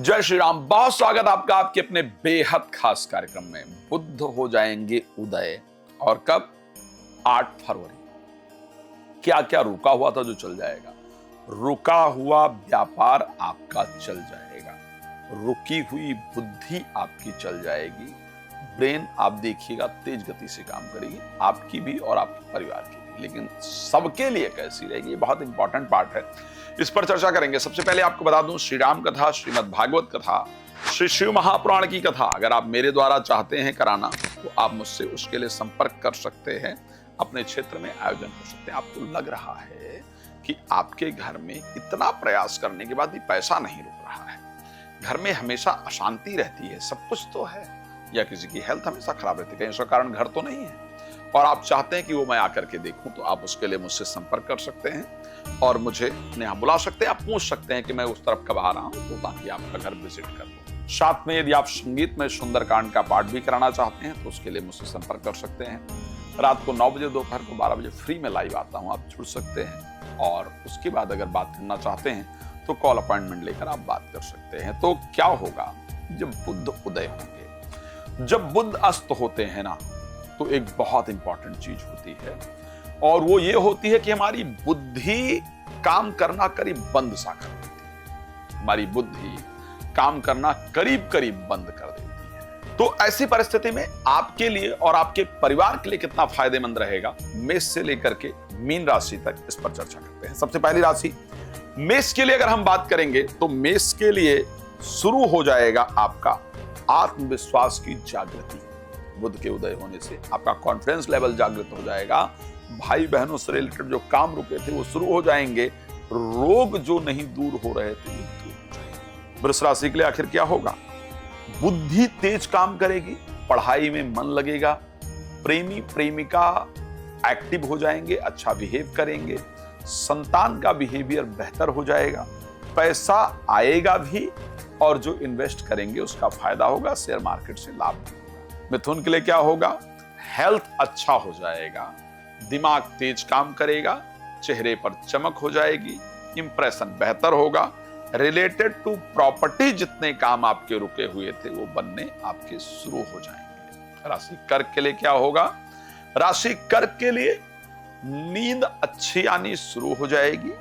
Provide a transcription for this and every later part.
जय श्री राम। बहुत स्वागत आपका आपके अपने बेहद खास कार्यक्रम में। बुद्ध हो जाएंगे उदय। और कब? 8 फरवरी। क्या क्या रुका हुआ था जो चल जाएगा। रुका हुआ व्यापार आपका चल जाएगा, रुकी हुई बुद्धि आपकी चल जाएगी। ब्रेन आप देखिएगा तेज गति से काम करेगी, आपकी भी और आपके परिवार की भी। लेकिन सबके लिए कैसी रहेगी, ये बहुत इंपॉर्टेंट पार्ट है, इस पर चर्चा करेंगे। सबसे पहले आपको बता दूं, श्री राम कथा, श्रीमद् भागवत कथा, श्री शिव महापुराण की कथा अगर आप मेरे द्वारा चाहते हैं कराना तो आप मुझसे उसके लिए संपर्क कर सकते हैं, अपने क्षेत्र में आयोजन कर सकते हैं। आपको लग रहा है कि आपके घर में इतना प्रयास करने के बाद भी पैसा नहीं रुक रहा है, घर में हमेशा अशांति रहती है, सब कुछ तो है, या किसी की हेल्थ हमेशा खराब रहती है, कहीं उसका कारण घर तो नहीं है, और आप चाहते हैं कि वो मैं आकर के देखूं, तो आप उसके लिए मुझसे संपर्क कर सकते हैं और मुझे यहाँ बुला सकते हैं। आप पूछ सकते हैं कि मैं उस तरफ कब आ रहा हूं, तो ताकि आपका घर विजिट कर लूं। साथ में यदि आप संगीत में सुंदरकांड का पाठ भी कराना चाहते हैं तो उसके लिए मुझसे संपर्क कर सकते हैं। रात को 9 बजे, दोपहर को 12 बजे फ्री में लाइव आता हूँ, आप जुड़ सकते हैं। और उसके बाद अगर बात करना चाहते हैं तो कॉल अपॉइंटमेंट लेकर आप बात कर सकते हैं। तो क्या होगा जब बुद्ध उदय होंगे? जब बुद्ध अस्त होते हैं ना, तो एक बहुत इंपॉर्टेंट चीज होती है, और वो ये होती है कि हमारी बुद्धि काम करना करीब बंद सा कर देती है। हमारी बुद्धि काम करना करीब करीब बंद कर देती है। तो ऐसी परिस्थिति में आपके लिए और आपके परिवार के लिए कितना फायदेमंद रहेगा, मेष से लेकर के मीन राशि तक, इस पर चर्चा करते हैं। सबसे पहली राशि मेष के लिए अगर हम बात करेंगे तो मेष के लिए शुरू हो जाएगा आपका आत्मविश्वास की जागृति। बुध के उदय होने से आपका कॉन्फिडेंस लेवल जागृत हो जाएगा। भाई बहनों से रिलेटेड जो काम रुके थे वो शुरू हो जाएंगे। रोग जो नहीं दूर हो रहे थे वो दूर हो जाएंगे। वृष राशि के लिए आखिर क्या होगा? बुद्धि तेज काम करेगी, पढ़ाई में मन लगेगा, प्रेमी प्रेमिका एक्टिव हो जाएंगे, अच्छा बिहेव करेंगे, संतान का बिहेवियर बेहतर हो जाएगा, पैसा आएगा भी, और जो इन्वेस्ट करेंगे उसका फायदा होगा, शेयर मार्केट से लाभ होगा। मिथुन के लिए क्या होगा? हेल्थ अच्छा हो जाएगा, दिमाग तेज काम करेगा, चेहरे पर चमक हो जाएगी, इंप्रेशन बेहतर होगा, रिलेटेड टू प्रॉपर्टी जितने काम आपके रुके हुए थे वो बनने आपके शुरू हो जाएंगे। राशि कर्क के लिए क्या होगा? राशि कर्क के लिए नींद अच्छी आनी शुरू हो जाएगी,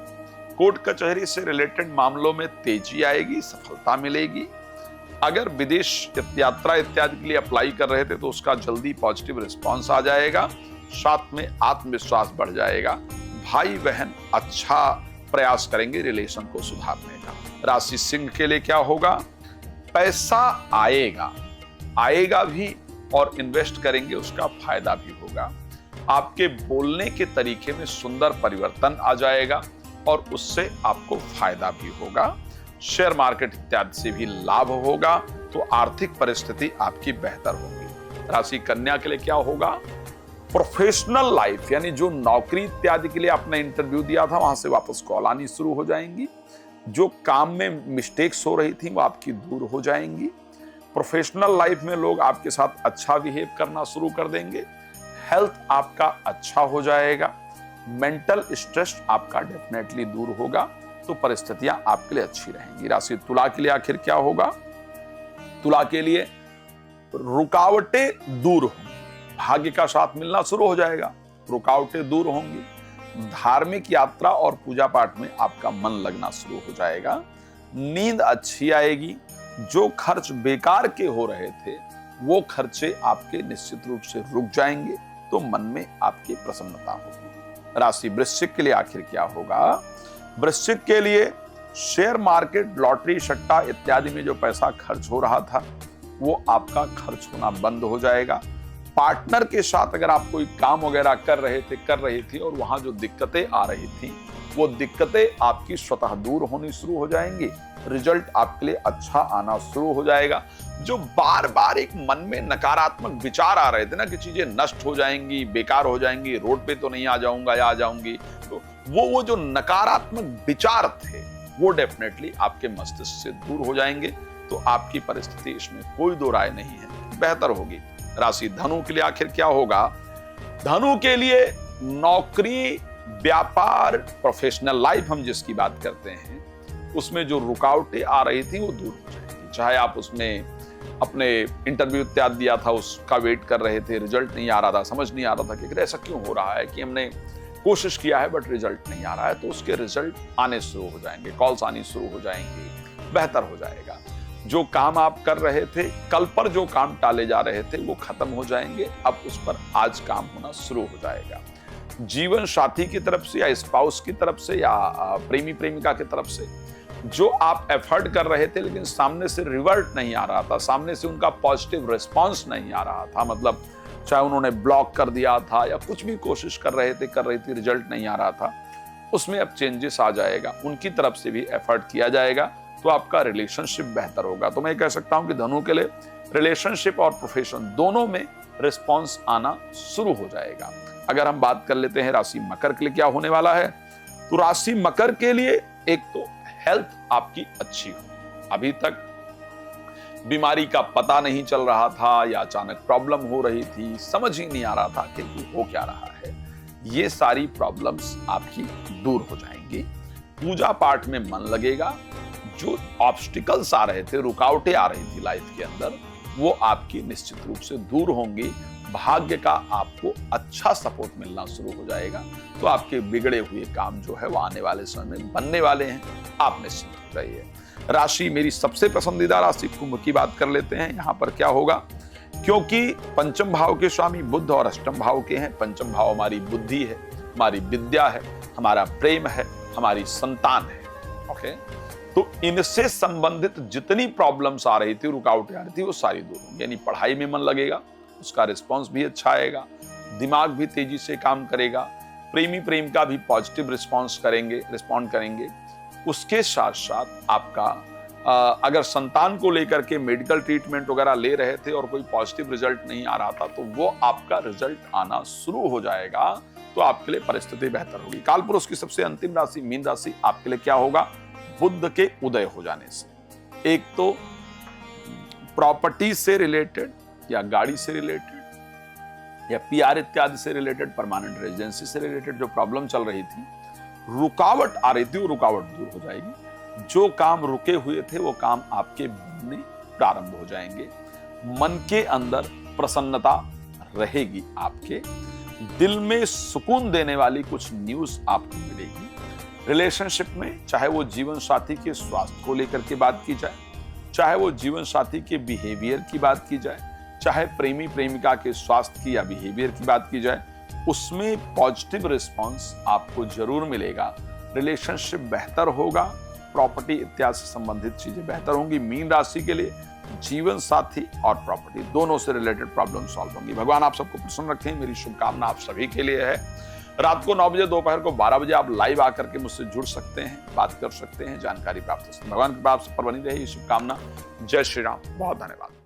कोर्ट कचहरी से रिलेटेड मामलों में तेजी आएगी, सफलता मिलेगी। अगर विदेश यात्रा इत्यादि के लिए अप्लाई कर रहे थे तो उसका जल्दी पॉजिटिव रिस्पांस आ जाएगा। साथ में आत्मविश्वास बढ़ जाएगा। भाई बहन अच्छा प्रयास करेंगे रिलेशन को सुधारने का। राशि सिंह के लिए क्या होगा? पैसा आएगा भी, और इन्वेस्ट करेंगे उसका फायदा भी होगा। आपके बोलने के तरीके में सुंदर परिवर्तन आ जाएगा और उससे आपको फायदा भी होगा। शेयर मार्केट इत्यादि से भी लाभ होगा, तो आर्थिक परिस्थिति आपकी बेहतर होगी। राशि कन्या के लिए क्या होगा? प्रोफेशनल लाइफ, यानी जो नौकरी इत्यादि के लिए आपने इंटरव्यू दिया था वहां से वापस कॉल आनी शुरू हो जाएंगी। जो काम में मिस्टेक्स हो रही थी वो आपकी दूर हो जाएंगी। प्रोफेशनल लाइफ में लोग आपके साथ अच्छा बिहेव करना शुरू कर देंगे। हेल्थ आपका अच्छा हो जाएगा, मेंटल स्ट्रेस आपका डेफिनेटली दूर होगा, तो परिस्थितियां आपके लिए अच्छी रहेंगी। राशि तुला के लिए आखिर क्या होगा? तुला के लिए रुकावटें दूर होंगी, भाग्य का साथ मिलना शुरू हो जाएगा, रुकावटें दूर होंगी। धार्मिक यात्रा और पूजा पाठ में आपका मन लगना शुरू हो जाएगा। नींद अच्छी आएगी। जो खर्च बेकार के हो रहे थे वो खर्चे आपके निश्चित रूप से रुक जाएंगे, तो मन में आपकी प्रसन्नता होगी। राशि वृश्चिक के लिए आखिर क्या होगा? वृश्चिक के लिए शेयर मार्केट, लॉटरी, सट्टा इत्यादि में जो पैसा खर्च हो रहा था वो आपका खर्च होना बंद हो जाएगा। पार्टनर के साथ अगर आप कोई काम वगैरह कर रही थी और वहां जो दिक्कतें आ रही थी वो दिक्कतें आपकी स्वतः दूर होनी शुरू हो जाएंगी। रिजल्ट आपके लिए अच्छा आना शुरू हो जाएगा। जो बार बार एक मन में नकारात्मक विचार आ रहे थे ना कि चीजें नष्ट हो जाएंगी, बेकार हो जाएंगी, रोड पे तो नहीं आ जाऊंगा या आ जाऊंगी, तो वो जो नकारात्मक विचार थे वो डेफिनेटली आपके मस्तिष्क से दूर हो जाएंगे। तो आपकी परिस्थिति इसमें कोई दो राय नहीं है, बेहतर होगी। राशि धनु के लिए आखिर क्या होगा? धनु के लिए नौकरी, व्यापार, प्रोफेशनल लाइफ हम जिसकी बात करते हैं उसमें जो रुकावटें आ रही थी वो दूर हो जाएगी। चाहे आप उसमें अपने इंटरव्यू इत्यादि दिया था, उसका वेट कर रहे थे, रिजल्ट नहीं आ रहा था, समझ नहीं आ रहा था कि ऐसा क्यों हो रहा है कि हमने कोशिश किया है बट रिजल्ट नहीं आ रहा है, तो उसके रिजल्ट आने शुरू हो जाएंगे, कॉल्स आनी शुरू हो जाएंगी, बेहतर हो जाएगा। जो काम आप कर रहे थे, कल पर जो काम टाले जा रहे थे वो खत्म हो जाएंगे, अब उस पर आज काम होना शुरू हो जाएगा। जीवन साथी की तरफ से या स्पाउस की तरफ से या प्रेमी प्रेमिका की तरफ से जो आप एफर्ट कर रहे थे लेकिन सामने से रिवर्ट नहीं आ रहा था, सामने से उनका पॉजिटिव रिस्पॉन्स नहीं आ रहा था, मतलब चाहे उन्होंने ब्लॉक कर दिया था या कुछ भी कोशिश कर रही थी, रिजल्ट नहीं आ रहा था, उसमें अब चेंजेस आ जाएगा, उनकी तरफ से भी एफर्ट किया जाएगा, तो आपका रिलेशनशिप बेहतर होगा। तो मैं कह सकता हूं कि धनु के लिए रिलेशनशिप और प्रोफेशन दोनों में रिस्पॉन्स आना शुरू हो जाएगा। अगर हम बात कर लेते हैं राशि मकर के लिए क्या होने वाला है, तो राशि मकर के लिए एक तो हेल्थ आपकी अच्छी हो, अभी तक बीमारी का पता नहीं चल रहा था या अचानक प्रॉब्लम हो रही थी, समझ ही नहीं आ रहा था कि हो क्या रहा है, ये सारी प्रॉब्लम्स आपकी दूर हो जाएंगी। पूजा पाठ में मन लगेगा, जो ऑब्स्टिकल्स आ रहे थे, रुकावटें आ रही थी लाइफ के अंदर, वो आपकी निश्चित रूप से दूर होंगी। भाग्य का आपको अच्छा सपोर्ट मिलना शुरू हो जाएगा, तो आपके बिगड़े हुए काम जो है वो आने वाले समय में बनने वाले हैं, आप निश्चित हो जाइए। राशि मेरी सबसे पसंदीदा राशि कुंभ की बात कर लेते हैं। यहाँ पर क्या होगा, क्योंकि पंचम भाव के स्वामी बुध और अष्टम भाव के हैं। पंचम भाव हमारी बुद्धि है, हमारी विद्या है, हमारा प्रेम है, हमारी संतान है। ओके, तो इनसे संबंधित जितनी प्रॉब्लम्स आ रही थी, रुकावटें आ रही थी, वो सारी दूर होंगी। यानी पढ़ाई में मन लगेगा, उसका रिस्पॉन्स भी अच्छा आएगा, दिमाग भी तेजी से काम करेगा, प्रेमी प्रेमिका भी पॉजिटिव रिस्पॉन्ड करेंगे। उसके साथ साथ आपका अगर संतान को लेकर के मेडिकल ट्रीटमेंट वगैरह ले रहे थे और कोई पॉजिटिव रिजल्ट नहीं आ रहा था, तो वो आपका रिजल्ट आना शुरू हो जाएगा, तो आपके लिए परिस्थिति बेहतर होगी। कालपुरुष की सबसे अंतिम राशि मीन राशि, आपके लिए क्या होगा, बुध के उदय हो जाने से एक तो प्रॉपर्टी से रिलेटेड या गाड़ी से रिलेटेड या पीआर इत्यादि से रिलेटेड, परमानेंट रेजिडेंसी से रिलेटेड जो प्रॉब्लम चल रही थी, रुकावट आ रही थी, वो रुकावट दूर हो जाएगी। जो काम रुके हुए थे वो काम आपके बनने प्रारंभ हो जाएंगे। मन के अंदर प्रसन्नता रहेगी, आपके दिल में सुकून देने वाली कुछ न्यूज आपको मिलेगी। रिलेशनशिप में चाहे वो जीवन साथी के स्वास्थ्य को लेकर के बात की जाए, चाहे वो जीवन साथी के बिहेवियर की बात की जाए, चाहे प्रेमी प्रेमिका के स्वास्थ्य की या बिहेवियर की बात की जाए, उसमें पॉजिटिव रिस्पॉन्स आपको जरूर मिलेगा। रिलेशनशिप बेहतर होगा, प्रॉपर्टी इत्यादि से संबंधित चीजें बेहतर होंगी। मीन राशि के लिए जीवन साथी और प्रॉपर्टी दोनों से रिलेटेड प्रॉब्लम सॉल्व होंगी। भगवान आप सबको प्रसन्न रखें, मेरी शुभकामना आप सभी के लिए है। रात को 9 बजे, दोपहर को 12 बजे आप लाइव आकर के मुझसे जुड़ सकते हैं, बात कर सकते हैं, जानकारी प्राप्त कर सकते हैं। भगवान की कृपा आप सब पर बनी रहे, ये शुभकामना। जय श्री राम, बहुत धन्यवाद।